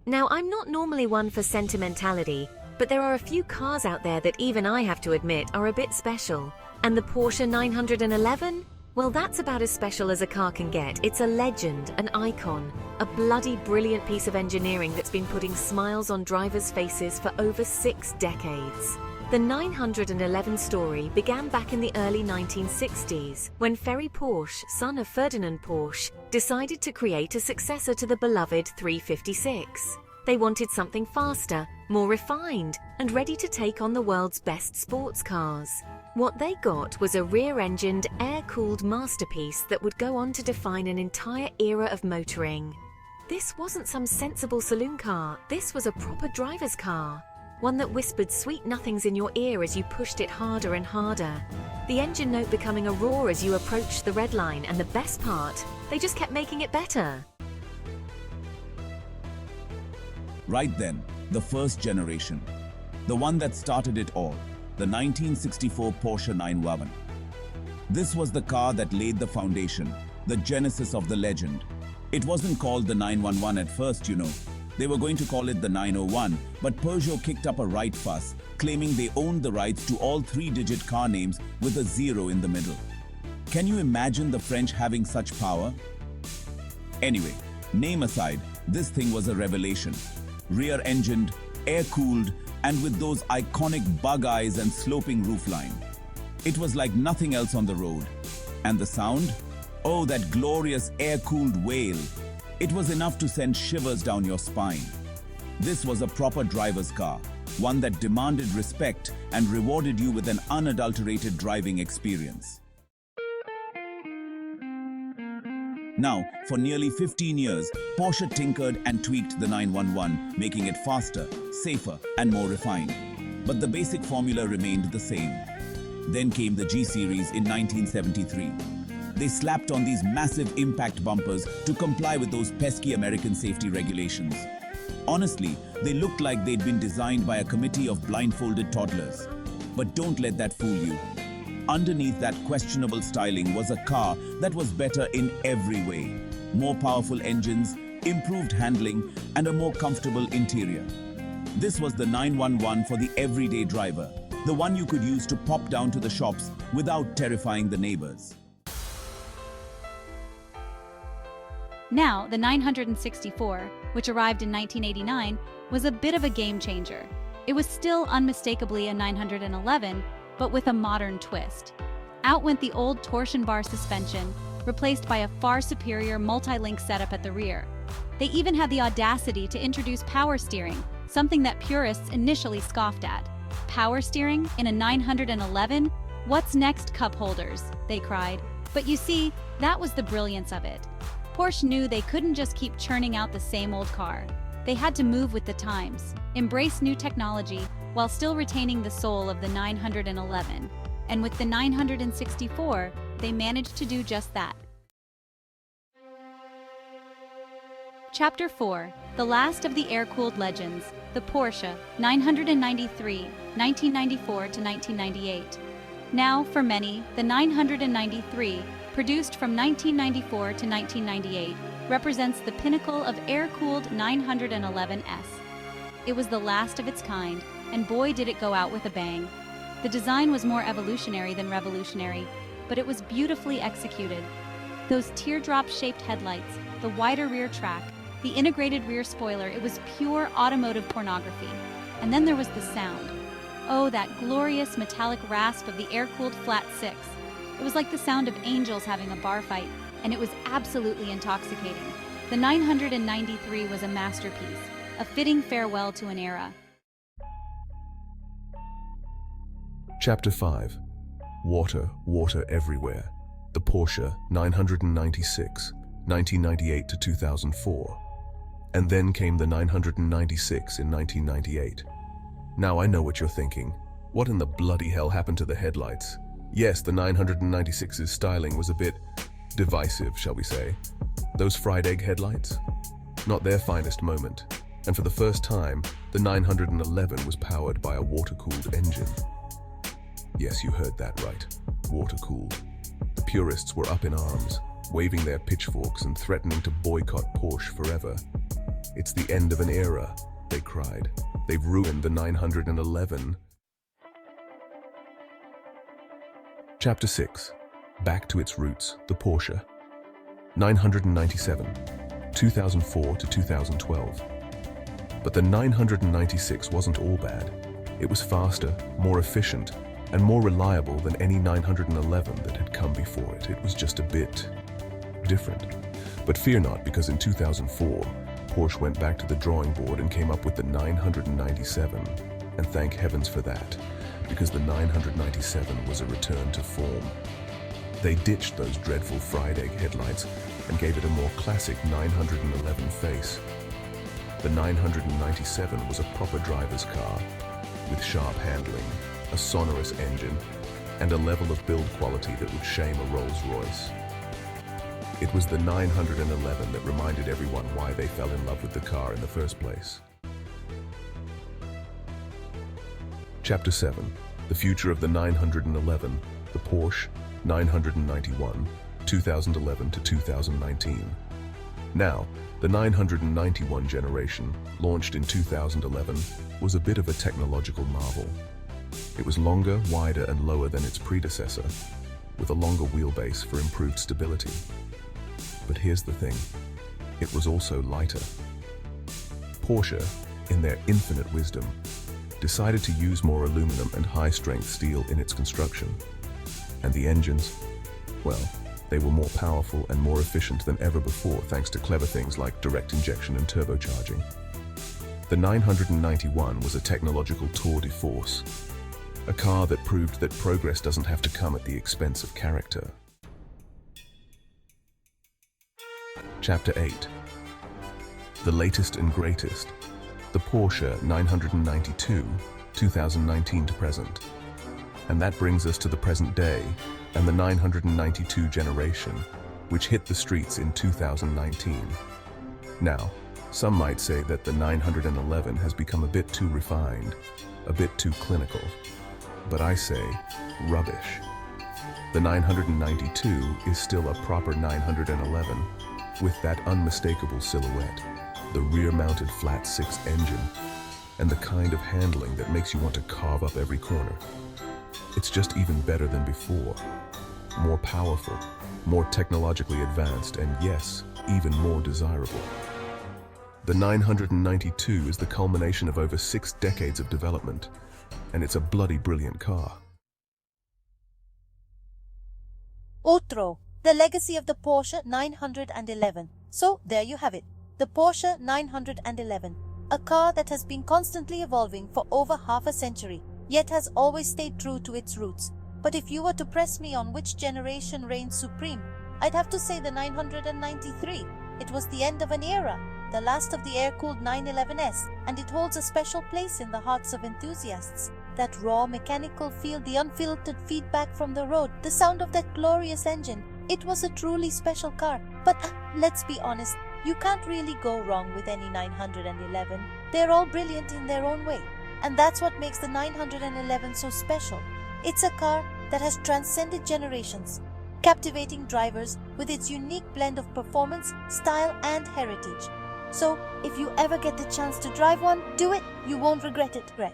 Now, I'm not normally one for sentimentality, but there are a few cars out there that even I have to admit are a bit special. And the Porsche 911? Well, that's about as special as a car can get. It's a legend, an icon, a bloody brilliant piece of engineering that's been putting smiles on drivers' faces for over 6 decades. The 911 story began back in the early 1960s, when Ferry Porsche, son of Ferdinand Porsche, decided to create a successor to the beloved 356. They wanted something faster, more refined, and ready to take on the world's best sports cars. What they got was a rear-engined, air-cooled masterpiece that would go on to define an entire era of motoring. This wasn't some sensible saloon car, this was a proper driver's car. One that whispered sweet nothings in your ear as you pushed it harder and harder. The engine note becoming a roar as you approached the red line, and the best part, they just kept making it better. Right then, the first generation. The one that started it all. The 1964 Porsche 911. This was the car that laid the foundation, the genesis of the legend. It wasn't called the 911 at first, you know. They were going to call it the 901, but Peugeot kicked up a right fuss, claiming they owned the rights to all 3-digit car names with a 0 in the middle. Can you imagine the French having such power? Anyway, name aside, this thing was a revelation. Rear-engined, air-cooled, and with those iconic bug eyes and sloping roofline. It was like nothing else on the road. And the sound? Oh, that glorious air-cooled wail. It was enough to send shivers down your spine. This was a proper driver's car, one that demanded respect and rewarded you with an unadulterated driving experience. Now, for nearly 15 years, Porsche tinkered and tweaked the 911, making it faster, safer, and more refined. But the basic formula remained the same. Then came the G-Series in 1973. They slapped on these massive impact bumpers to comply with those pesky American safety regulations. Honestly, they looked like they'd been designed by a committee of blindfolded toddlers. But don't let that fool you. Underneath that questionable styling was a car that was better in every way. More powerful engines, improved handling, and a more comfortable interior. This was the 911 for the everyday driver, the one you could use to pop down to the shops without terrifying the neighbors. Now, the 964, which arrived in 1989, was a bit of a game changer. It was still unmistakably a 911, but with a modern twist. Out went the old torsion bar suspension, replaced by a far superior multi-link setup at the rear. They even had the audacity to introduce power steering, something that purists initially scoffed at. Power steering in a 911? What's next, cup holders? They cried. But you see, that was the brilliance of it. Porsche knew they couldn't just keep churning out the same old car. They had to move with the times, embrace new technology, while still retaining the soul of the 911. And with the 964, they managed to do just that. Chapter 4, the last of the air-cooled legends, the Porsche 993, 1994 to 1998. Now, for many, the 993, produced from 1994 to 1998, represents the pinnacle of air-cooled 911S. It was the last of its kind, and boy did it go out with a bang. The design was more evolutionary than revolutionary, but it was beautifully executed. Those teardrop-shaped headlights, the wider rear track, the integrated rear spoiler, it was pure automotive pornography. And then there was the sound. Oh, that glorious metallic rasp of the air-cooled flat six. It was like the sound of angels having a bar fight, and it was absolutely intoxicating. The 993 was a masterpiece, a fitting farewell to an era. Chapter 5. Water, water everywhere. The Porsche 996, 1998 to 2004. And then came the 996 in 1998. Now I know what you're thinking. What in the bloody hell happened to the headlights? Yes, the 996's styling was a bit divisive, shall we say. Those fried egg headlights? Not their finest moment. And for the first time, the 911 was powered by a water-cooled engine. Yes, you heard that right. Water-cooled. The purists were up in arms, waving their pitchforks and threatening to boycott Porsche forever. It's the end of an era, they cried. They've ruined the 911. Chapter 6. Back to its roots, the Porsche. 997, 2004 to 2012. But the 996 wasn't all bad. It was faster, more efficient, and more reliable than any 911 that had come before it. It was just a bit different. But fear not, because in 2004, Porsche went back to the drawing board and came up with the 997, and thank heavens for that, because the 997 was a return to form. They ditched those dreadful fried egg headlights and gave it a more classic 911 face. The 997 was a proper driver's car, with sharp handling, a sonorous engine, and a level of build quality that would shame a Rolls-Royce. It was the 911 that reminded everyone why they fell in love with the car in the first place. Chapter 7. The future of the 911, the Porsche 991, 2011 to 2019. Now, the 991 generation, launched in 2011, was a bit of a technological marvel. It was longer, wider, and lower than its predecessor, with a longer wheelbase for improved stability. But here's the thing, it was also lighter. Porsche, in their infinite wisdom, decided to use more aluminum and high-strength steel in its construction. And the engines, well, they were more powerful and more efficient than ever before, thanks to clever things like direct injection and turbocharging. The 991 was a technological tour de force, a car that proved that progress doesn't have to come at the expense of character. Chapter 8. The latest and greatest, the Porsche 992, 2019 to present. And that brings us to the present day and the 992 generation, which hit the streets in 2019. Now, some might say that the 911 has become a bit too refined, a bit too clinical. But I say, rubbish. The 992 is still a proper 911, with that unmistakable silhouette, the rear-mounted flat-six engine, and the kind of handling that makes you want to carve up every corner. It's just even better than before. More powerful, more technologically advanced, and yes, even more desirable. The 992 is the culmination of over 6 decades of development, and it's a bloody brilliant car. Otro, the legacy of the Porsche 911. So there you have it, the Porsche 911, a car that has been constantly evolving for over half a century, yet has always stayed true to its roots. But if you were to press me on which generation reigns supreme, I'd have to say the 993. It was the end of an era, the last of the air-cooled 911s, and it holds a special place in the hearts of enthusiasts. That raw mechanical feel, the unfiltered feedback from the road, the sound of that glorious engine. It was a truly special car. But let's be honest, you can't really go wrong with any 911. They're all brilliant in their own way. And that's what makes the 911 so special. It's a car that has transcended generations, captivating drivers with its unique blend of performance, style, and heritage. So, if you ever get the chance to drive one, do it. You won't regret it.